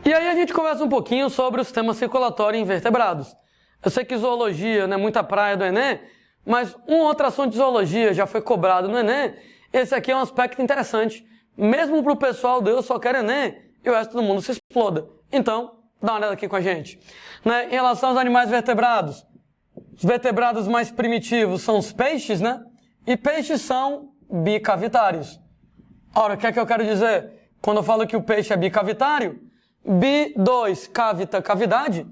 E aí a gente conversa um pouquinho sobre o sistema circulatório em invertebrados. Eu sei que zoologia não é muita praia do Enem, mas um outro assunto de zoologia já foi cobrado no Enem. Esse aqui é um aspecto interessante. Mesmo para o pessoal do Eu Só Quero Enem, e o resto do mundo se exploda. Então, dá uma olhada aqui com a gente. Em relação aos animais vertebrados, os vertebrados mais primitivos são os peixes, né? E peixes são bicavitários. Ora, o que é que eu quero dizer? Quando eu falo que o peixe é bicavitário, bi2, cavita, cavidade,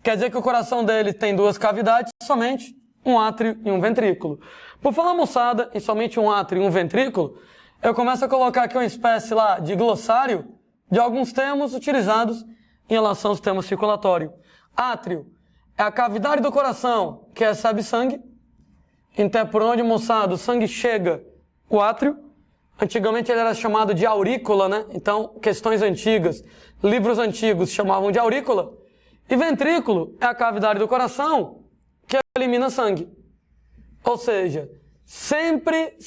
quer dizer que o coração dele tem duas cavidades, somente um átrio e um ventrículo. Por falar moçada, em somente um átrio e um ventrículo, eu começo a colocar aqui uma espécie lá de glossário de alguns termos utilizados em relação ao sistema circulatório. Átrio é a cavidade do coração que recebe sangue. Então é por onde, moçada, o sangue chega, o átrio. Antigamente ele era chamado de aurícula, né? Então, questões antigas, livros antigos chamavam de aurícula. E ventrículo é a cavidade do coração que elimina sangue. Ou seja, sempre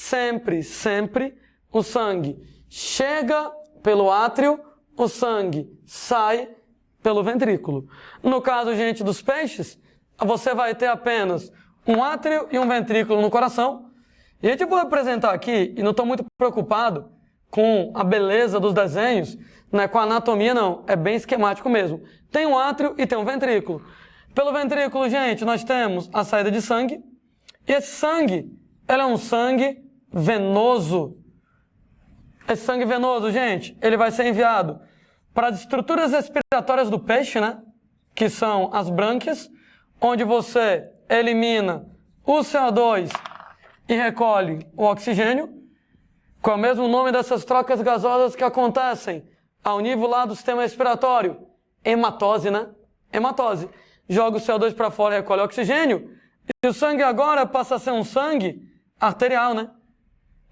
o sangue chega pelo átrio, o sangue sai pelo ventrículo. No caso, gente, dos peixes, você vai ter apenas um átrio e um ventrículo no coração. E a gente vai apresentar aqui, e não estou muito preocupado com a beleza dos desenhos, né, com a anatomia não, é bem esquemático mesmo. Tem um átrio e tem um ventrículo. Pelo ventrículo, gente, nós temos a saída de sangue, e esse sangue, ele é um sangue venoso. Esse sangue venoso, gente, ele vai ser enviado para as estruturas respiratórias do peixe, né, que são as brânquias, onde você elimina o CO2 e recolhe o oxigênio, com o mesmo nome dessas trocas gasosas que acontecem ao nível lá do sistema respiratório. Hematose, né? Hematose. Joga o CO2 para fora e recolhe o oxigênio. E o sangue agora passa a ser um sangue arterial, né?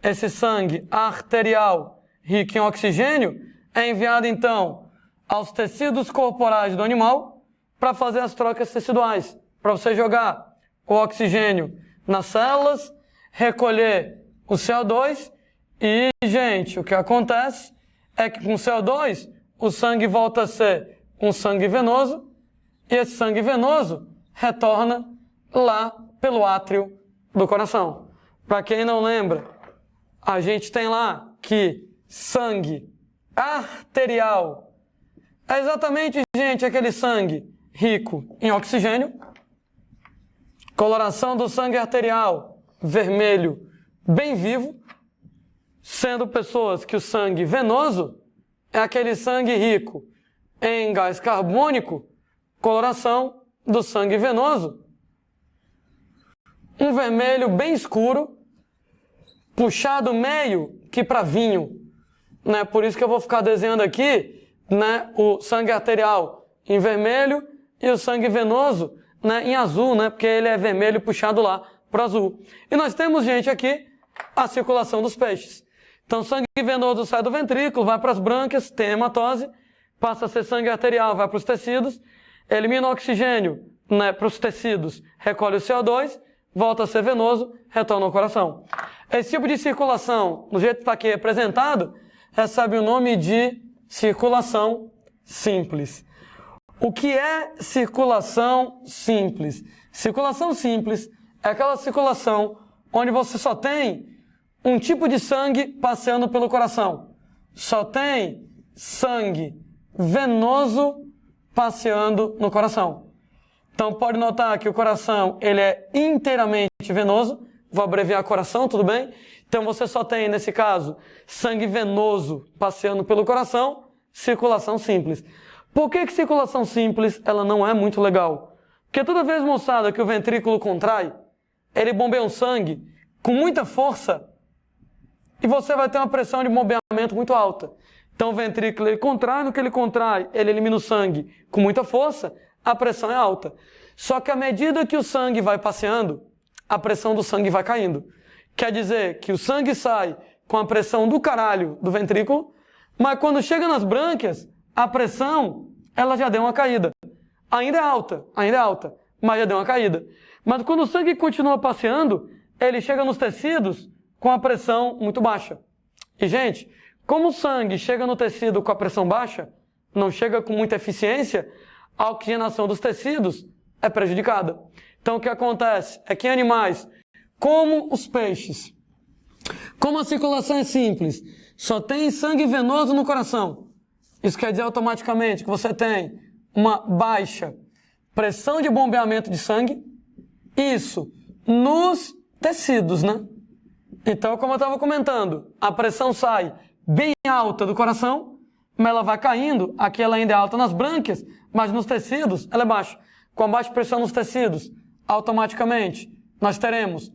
Esse sangue arterial rico em oxigênio é enviado, então, aos tecidos corporais do animal para fazer as trocas teciduais. Para você jogar o oxigênio nas células, recolher o CO2 e, gente, o que acontece é que com o CO2 o sangue volta a ser um sangue venoso e esse sangue venoso retorna lá pelo átrio do coração. Para quem não lembra, a gente tem lá que sangue arterial é exatamente, gente, aquele sangue rico em oxigênio. Coloração do sangue arterial vermelho bem vivo, sendo pessoas que o sangue venoso é aquele sangue rico em gás carbônico, coloração do sangue venoso, um vermelho bem escuro, puxado meio que para vinho, né? Por isso que eu vou ficar desenhando aqui, né, o sangue arterial em vermelho e o sangue venoso, né, em azul, né, porque ele é vermelho puxado lá para azul. E nós temos, gente, aqui a circulação dos peixes. Então, sangue venoso sai do ventrículo, vai para as brânquias, tem hematose, passa a ser sangue arterial, vai para os tecidos, elimina o oxigênio, né, para os tecidos, recolhe o CO2, volta a ser venoso, retorna ao coração. Esse tipo de circulação, do jeito que está aqui representado, recebe o nome de circulação simples. O que é circulação simples? Circulação simples é aquela circulação onde você só tem um tipo de sangue passeando pelo coração. Só tem sangue venoso passeando no coração. Então pode notar que o coração ele é inteiramente venoso. Vou abreviar coração, tudo bem? Então você só tem, nesse caso, sangue venoso passeando pelo coração, circulação simples. Por que circulação simples ela não é muito legal? Porque toda vez, moçada, que o ventrículo contrai, ele bombeia o sangue com muita força e você vai ter uma pressão de bombeamento muito alta. Então o ventrículo ele contrai, no que ele contrai, ele elimina o sangue com muita força, a pressão é alta. Só que à medida que o sangue vai passeando, a pressão do sangue vai caindo. Quer dizer que o sangue sai com a pressão do caralho do ventrículo, mas quando chega nas brânquias, a pressão, ela já deu uma caída. Ainda é alta, mas já deu uma caída. Mas quando o sangue continua passeando, ele chega nos tecidos com a pressão muito baixa. E, gente, como o sangue chega no tecido com a pressão baixa, não chega com muita eficiência, a oxigenação dos tecidos é prejudicada. Então, o que acontece é que em animais, como os peixes, como a circulação é simples, só tem sangue venoso no coração. Isso quer dizer automaticamente que você tem uma baixa pressão de bombeamento de sangue, isso nos tecidos, né? Então, como eu estava comentando, a pressão sai bem alta do coração, mas ela vai caindo, aqui ela ainda é alta nas brânquias, mas nos tecidos ela é baixa. Com a baixa pressão nos tecidos, automaticamente nós teremos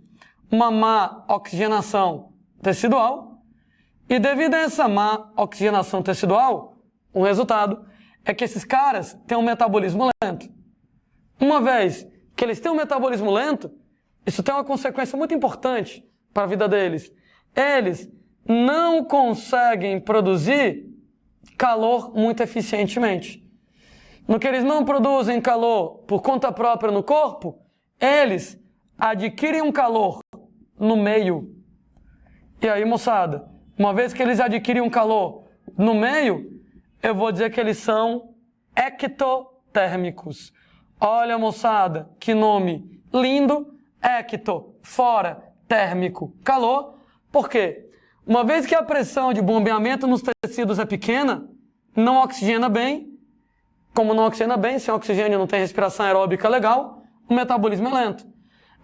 uma má oxigenação tecidual, e devido a essa má oxigenação tecidual, o resultado é que esses caras têm um metabolismo lento. Uma vez que eles têm um metabolismo lento, isso tem uma consequência muito importante para a vida deles. Eles não conseguem produzir calor muito eficientemente. No que eles não produzem calor por conta própria no corpo, eles adquirem um calor no meio. E aí, moçada, uma vez que eles adquirem um calor no meio, eu vou dizer que eles são ectotérmicos. Olha, moçada, que nome lindo, ecto, fora, térmico, calor. Por quê? Uma vez que a pressão de bombeamento nos tecidos é pequena, não oxigena bem. Como não oxigena bem, sem oxigênio não tem respiração aeróbica legal, o metabolismo é lento.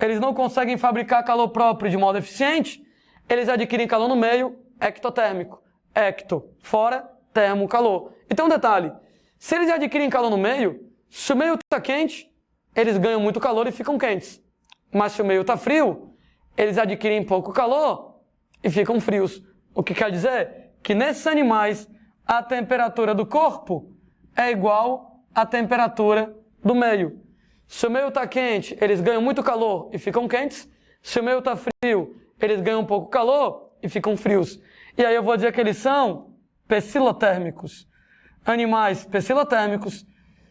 Eles não conseguem fabricar calor próprio de modo eficiente, eles adquirem calor no meio, ectotérmico. Ecto, fora, termo, calor. Então, um detalhe, se eles adquirem calor no meio, se o meio está quente, eles ganham muito calor e ficam quentes. Mas se o meio está frio, eles adquirem pouco calor e ficam frios. O que quer dizer que nesses animais, a temperatura do corpo é igual à temperatura do meio. Se o meio está quente, eles ganham muito calor e ficam quentes. Se o meio está frio, eles ganham pouco calor e ficam frios. E aí eu vou dizer que eles são pecilotérmicos. Animais pecilotérmicos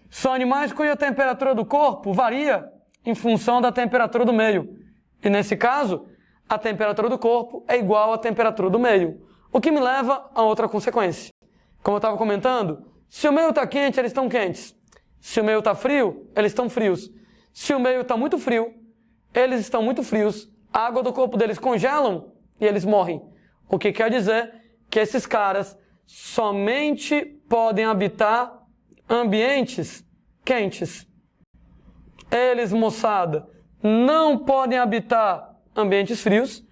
são animais cuja temperatura do corpo varia em função da temperatura do meio. E nesse caso, a temperatura do corpo é igual à temperatura do meio. O que me leva a outra consequência. Como eu estava comentando, se o meio está quente, eles estão quentes. Se o meio está frio, eles estão frios. Se o meio está muito frio, eles estão muito frios. A água do corpo deles congelam e eles morrem. O que quer dizer que esses caras somente podem habitar ambientes quentes. Eles, moçada, não podem habitar ambientes frios.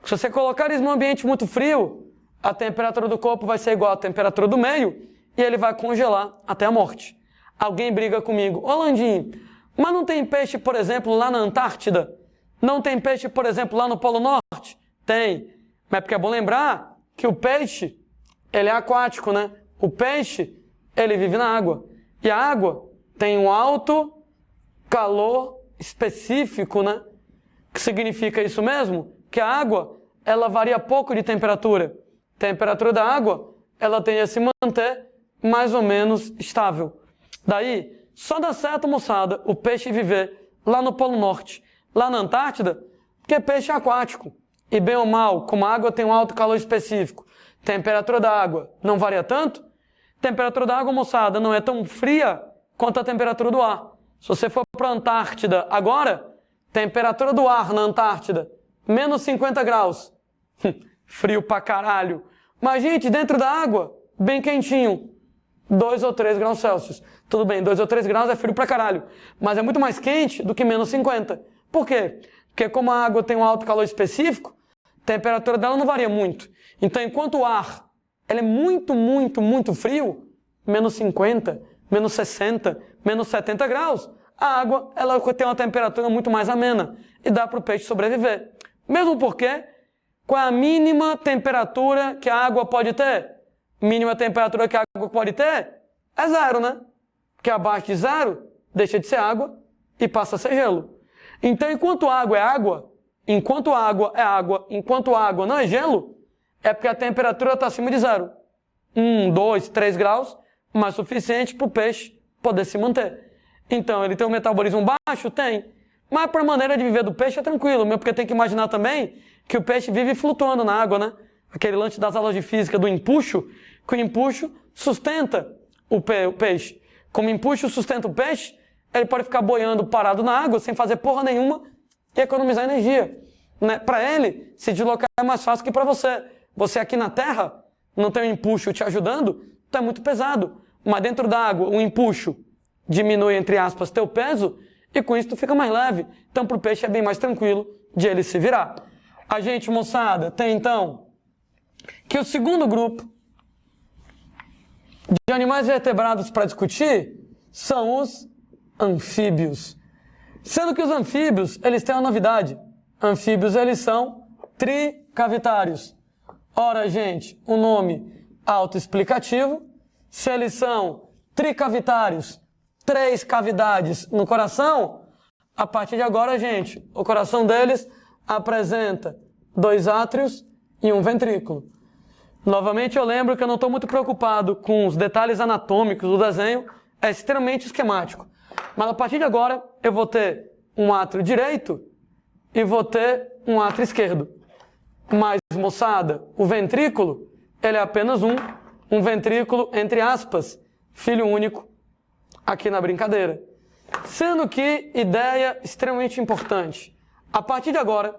Se você colocar eles num ambiente muito frio, a temperatura do corpo vai ser igual à temperatura do meio e ele vai congelar até a morte. Alguém briga comigo, ô Landim, mas não tem peixe, por exemplo, lá na Antártida? Não tem peixe, por exemplo, lá no Polo Norte? Tem. Mas porque é bom lembrar que o peixe, ele é aquático, né? O peixe, ele vive na água. E a água tem um alto calor específico, né? Que significa isso mesmo? Que a água, ela varia pouco de temperatura. A temperatura da água, ela tende a se manter mais ou menos estável. Daí, só dá certo, moçada, o peixe viver lá no Polo Norte, lá na Antártida, porque peixe é aquático. E bem ou mal, como a água tem um alto calor específico, temperatura da água não varia tanto, temperatura da água, moçada, não é tão fria quanto a temperatura do ar. Se você for para a Antártida agora, temperatura do ar na Antártida, menos 50 graus. Frio pra caralho. Mas, gente, dentro da água, bem quentinho, 2 ou 3 graus Celsius. Tudo bem, 2 ou 3 graus é frio pra caralho, mas é muito mais quente do que menos 50. Por quê? Porque como a água tem um alto calor específico, a temperatura dela não varia muito. Então, enquanto o ar ele é muito, muito, muito frio, menos 50, menos 60, menos 70 graus, a água ela tem uma temperatura muito mais amena e dá para o peixe sobreviver. Mesmo porque, qual é a mínima temperatura que a água pode ter? Mínima temperatura que a água pode ter é 0, né? Porque abaixo de 0 deixa de ser água e passa a ser gelo. Então, enquanto água é água, enquanto água é água, enquanto água não é gelo, é porque a temperatura está acima de 0. 1, 2, 3 graus, mais suficiente para o peixe poder se manter. Então, ele tem um metabolismo baixo? Tem. Mas para a maneira de viver do peixe é tranquilo, mesmo porque tem que imaginar também que o peixe vive flutuando na água, né? Aquele lance das aulas de física do empuxo, que o empuxo sustenta o peixe. Como empuxo sustenta o peixe, ele pode ficar boiando parado na água, sem fazer porra nenhuma, e economizar energia. Né? Para ele, se deslocar é mais fácil que para você. Você aqui na terra, não tem um empuxo te ajudando, então é muito pesado. Mas dentro da água, o empuxo diminui, entre aspas, teu peso, e com isso tu fica mais leve. Então para o peixe é bem mais tranquilo de ele se virar. A gente, moçada, tem então que o segundo grupo de animais vertebrados para discutir são os anfíbios. Sendo que os anfíbios, eles têm uma novidade. Anfíbios, eles são tricavitários. Ora, gente, o nome autoexplicativo. Se eles são tricavitários, 3 cavidades no coração, a partir de agora, gente, o coração deles apresenta 2 átrios e um ventrículo. Novamente, eu lembro que eu não estou muito preocupado com os detalhes anatômicos do desenho, é extremamente esquemático. Mas a partir de agora, eu vou ter um átrio direito e vou ter um átrio esquerdo. Mas, moçada, o ventrículo, ele é apenas um ventrículo, entre aspas, filho único, aqui na brincadeira. Sendo que, ideia extremamente importante, a partir de agora,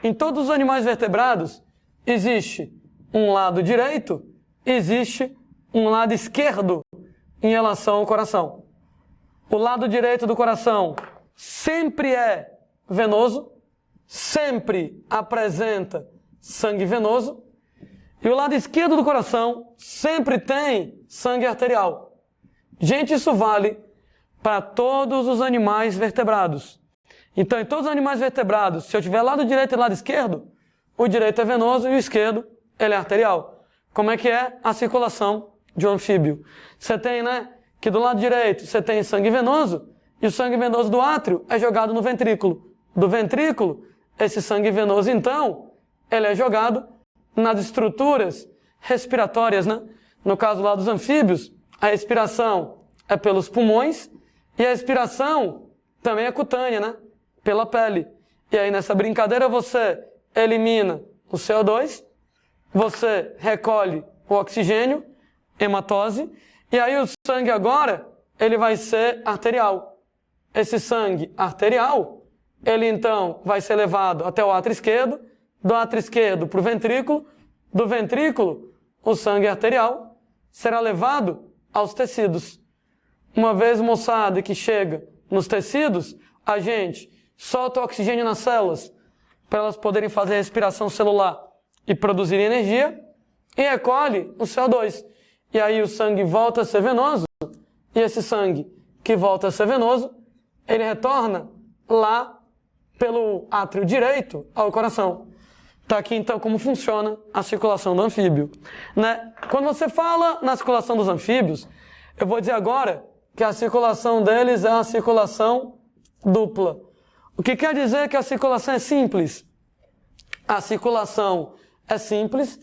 em todos os animais vertebrados, existe um lado direito, existe um lado esquerdo em relação ao coração. O lado direito do coração sempre é venoso, sempre apresenta sangue venoso, e o lado esquerdo do coração sempre tem sangue arterial. Gente, isso vale para todos os animais vertebrados. Então, em todos os animais vertebrados, se eu tiver lado direito e lado esquerdo, o direito é venoso e o esquerdo ele é arterial. Como é que é a circulação de um anfíbio? Você tem, né, que do lado direito você tem sangue venoso, e o sangue venoso do átrio é jogado no ventrículo. Do ventrículo, esse sangue venoso, então, ele é jogado nas estruturas respiratórias, né? No caso lá dos anfíbios, a respiração é pelos pulmões, e a expiração também é cutânea, né? Pela pele. E aí nessa brincadeira você elimina o CO2, você recolhe o oxigênio, hematose, e aí o sangue agora, ele vai ser arterial. Esse sangue arterial, ele então vai ser levado até o átrio esquerdo, do átrio esquerdo para o ventrículo, do ventrículo, o sangue arterial será levado aos tecidos. Uma vez, moçada, que chega nos tecidos, a gente solta o oxigênio nas células para elas poderem fazer respiração celular e produzir energia, e recolhe o CO2. E aí o sangue volta a ser venoso, e esse sangue que volta a ser venoso, ele retorna lá pelo átrio direito ao coração. Tá aqui então como funciona a circulação do anfíbio. Né? Quando você fala na circulação dos anfíbios, eu vou dizer agora que a circulação deles é uma circulação dupla. O que quer dizer que a circulação é simples? A circulação é simples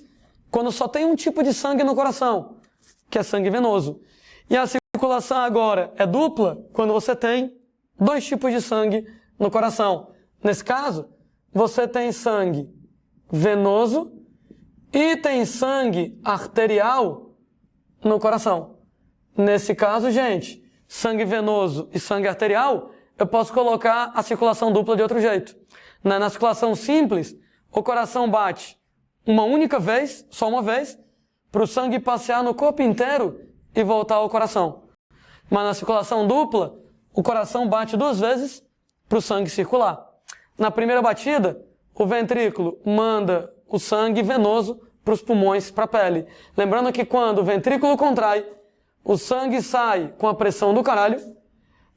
quando só tem um tipo de sangue no coração, que é sangue venoso. E a circulação agora é dupla quando você tem 2 tipos de sangue no coração. Nesse caso, você tem sangue venoso e tem sangue arterial no coração. Nesse caso, gente, sangue venoso e sangue arterial, eu posso colocar a circulação dupla de outro jeito. Na circulação simples, o coração bate uma única vez, só uma vez, para o sangue passear no corpo inteiro e voltar ao coração. Mas na circulação dupla, o coração bate 2 vezes para o sangue circular. Na primeira batida, o ventrículo manda o sangue venoso para os pulmões, para a pele. Lembrando que quando o ventrículo contrai, o sangue sai com a pressão do caralho,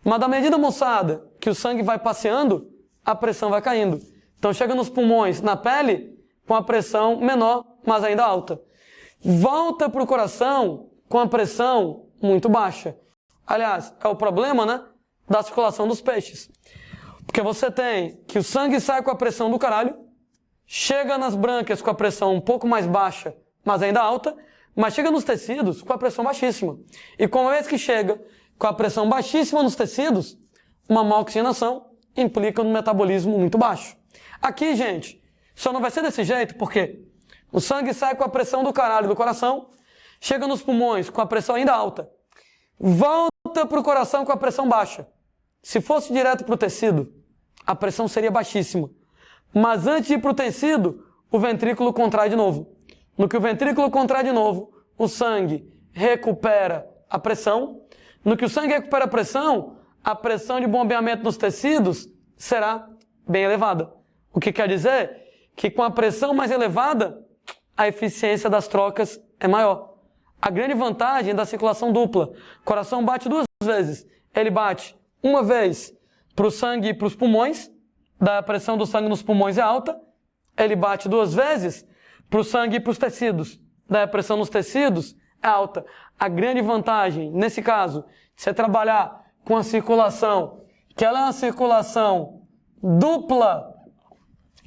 mas da medida, moçada, que o sangue vai passeando, a pressão vai caindo. Então chega nos pulmões, na pele, com a pressão menor, mas ainda alta. Volta para o coração com a pressão muito baixa. Aliás, é o problema, né, da circulação dos peixes. Porque você tem que o sangue sai com a pressão do caralho, chega nas brânquias com a pressão um pouco mais baixa, mas ainda alta, mas chega nos tecidos com a pressão baixíssima. E uma vez que chega com a pressão baixíssima nos tecidos, uma má oxigenação implica um metabolismo muito baixo. Aqui, gente, só não vai ser desse jeito, porque o sangue sai com a pressão do caralho do coração, chega nos pulmões com a pressão ainda alta. volta para o coração com a pressão baixa. Se fosse direto para o tecido, a pressão seria baixíssima. Mas antes de ir para o tecido, o ventrículo contrai de novo. No que o ventrículo contrai de novo, o sangue recupera a pressão. No que o sangue recupera a pressão de bombeamento nos tecidos será bem elevada. O que quer dizer que com a pressão mais elevada, a eficiência das trocas é maior. A grande vantagem da circulação dupla. O coração bate duas vezes. Ele bate uma vez para o sangue e para os pulmões, a pressão do sangue nos pulmões é alta. Ele bate duas vezes para o sangue e para os tecidos, a pressão nos tecidos é alta. A grande vantagem, nesse caso, de você trabalhar com a circulação, que ela é uma circulação dupla,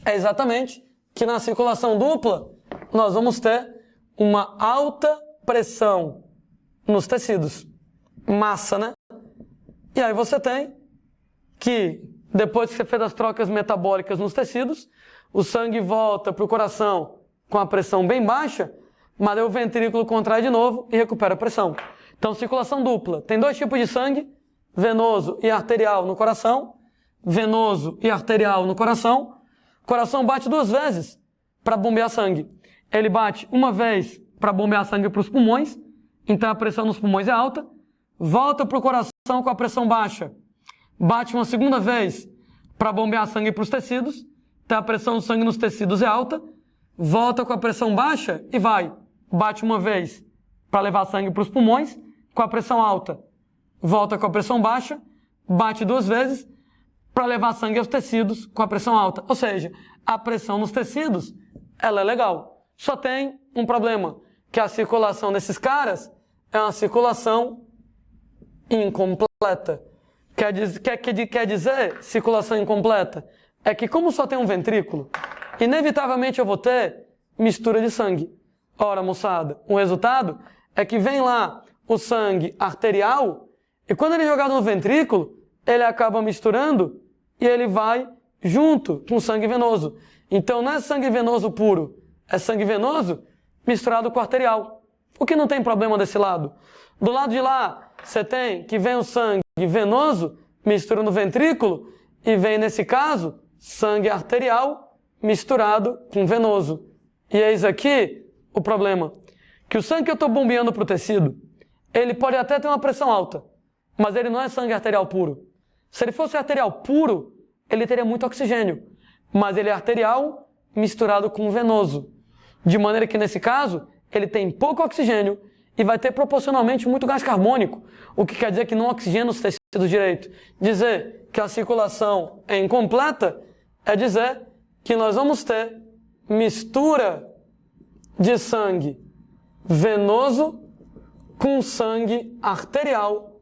é exatamente que na circulação dupla nós vamos ter uma alta pressão nos tecidos. Massa, né? E aí você tem que, depois que você fez as trocas metabólicas nos tecidos, o sangue volta para o coração com a pressão bem baixa, mas aí o ventrículo contrai de novo e recupera a pressão. Então, circulação dupla. Tem dois tipos de sangue, venoso e arterial no coração. Venoso e arterial no coração. O coração bate duas vezes para bombear sangue. Ele bate uma vez para bombear sangue para os pulmões, então a pressão nos pulmões é alta. Volta para o coração com a pressão baixa. Bate uma segunda vez para bombear sangue para os tecidos, então a pressão do sangue nos tecidos é alta. Volta com a pressão baixa e vai. Bate uma vez para levar sangue para os pulmões, com a pressão alta. Volta com a pressão baixa, bate duas vezes para levar sangue aos tecidos com a pressão alta. Ou seja, a pressão nos tecidos, ela é legal. Só tem um problema, que a circulação desses caras é uma circulação incompleta. Quer dizer circulação incompleta? É que como só tem um ventrículo, inevitavelmente eu vou ter mistura de sangue. Ora, moçada, o resultado é que vem lá o sangue arterial e quando ele é jogado no ventrículo, ele acaba misturando e ele vai junto com o sangue venoso. Então não é sangue venoso puro, é sangue venoso misturado com arterial. O que não tem problema desse lado. Do lado de lá, você tem que vem o sangue venoso, mistura no ventrículo, e vem, nesse caso, sangue arterial misturado com venoso. E eis aqui o problema. Que o sangue que eu estou bombeando para o tecido, ele pode até ter uma pressão alta, mas ele não é sangue arterial puro. Se ele fosse arterial puro, ele teria muito oxigênio, mas ele é arterial misturado com venoso. De maneira que, nesse caso, ele tem pouco oxigênio e vai ter proporcionalmente muito gás carbônico, o que quer dizer que não oxigena os tecidos direito. Dizer que a circulação é incompleta é dizer que nós vamos ter mistura de sangue venoso com sangue arterial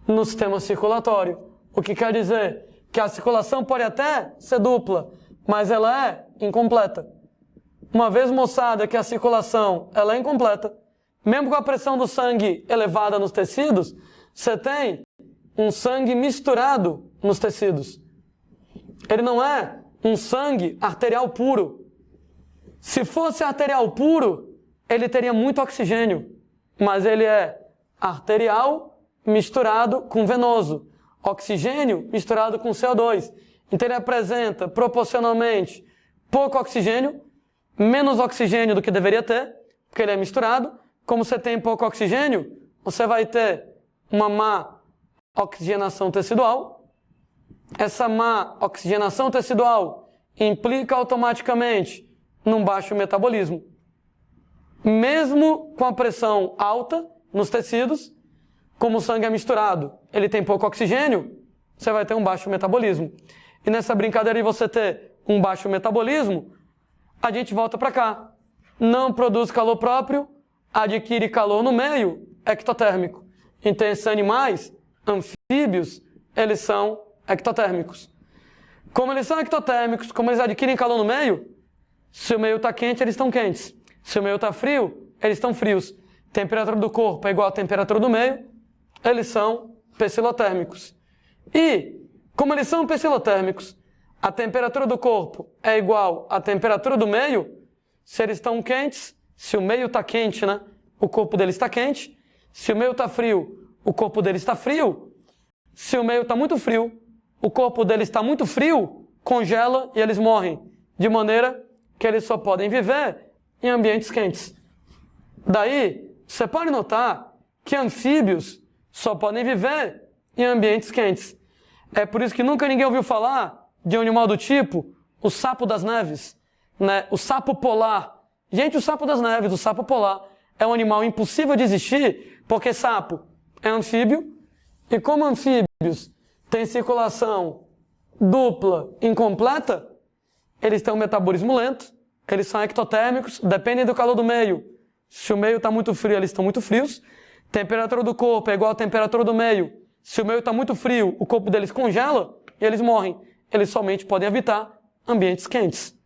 no sistema circulatório. O que quer dizer que a circulação pode até ser dupla, mas ela é incompleta. Uma vez, moçada, que a circulação ela é incompleta, mesmo com a pressão do sangue elevada nos tecidos, você tem um sangue misturado nos tecidos. Ele não é um sangue arterial puro. Se fosse arterial puro, ele teria muito oxigênio, mas ele é arterial misturado com venoso, oxigênio misturado com CO2. Então ele apresenta proporcionalmente pouco oxigênio, menos oxigênio do que deveria ter, porque ele é misturado. Como você tem pouco oxigênio, você vai ter uma má oxigenação tecidual. Essa má oxigenação tecidual implica automaticamente num baixo metabolismo. Mesmo com a pressão alta nos tecidos, como o sangue é misturado, ele tem pouco oxigênio, você vai ter um baixo metabolismo. E nessa brincadeira de você ter um baixo metabolismo, a gente volta para cá. Não produz calor próprio, adquire calor no meio, ectotérmico. Então esses animais, anfíbios, eles são ectotérmicos. Como eles são ectotérmicos, como eles adquirem calor no meio, se o meio está quente, eles estão quentes. Se o meio está frio, eles estão frios. Temperatura do corpo é igual à temperatura do meio, eles são pecilotérmicos. E, como eles são pecilotérmicos, a temperatura do corpo é igual à temperatura do meio, se eles estão quentes, se o meio está quente, né? O corpo deles está quente. Se o meio está frio, o corpo deles está frio. Se o meio está muito frio, o corpo deles está muito frio, congela e eles morrem. De maneira que eles só podem viver em ambientes quentes. Daí, você pode notar que anfíbios só podem viver em ambientes quentes. É por isso que nunca ninguém ouviu falar de um animal do tipo o sapo das neves, né? O sapo polar. Gente, o sapo das neves, o sapo polar, é um animal impossível de existir, porque sapo é anfíbio, e como anfíbios têm circulação dupla incompleta, eles têm um metabolismo lento, eles são ectotérmicos, dependem do calor do meio. Se o meio está muito frio, eles estão muito frios. Temperatura do corpo é igual à temperatura do meio. Se o meio está muito frio, o corpo deles congela e eles morrem. Eles somente podem habitar ambientes quentes.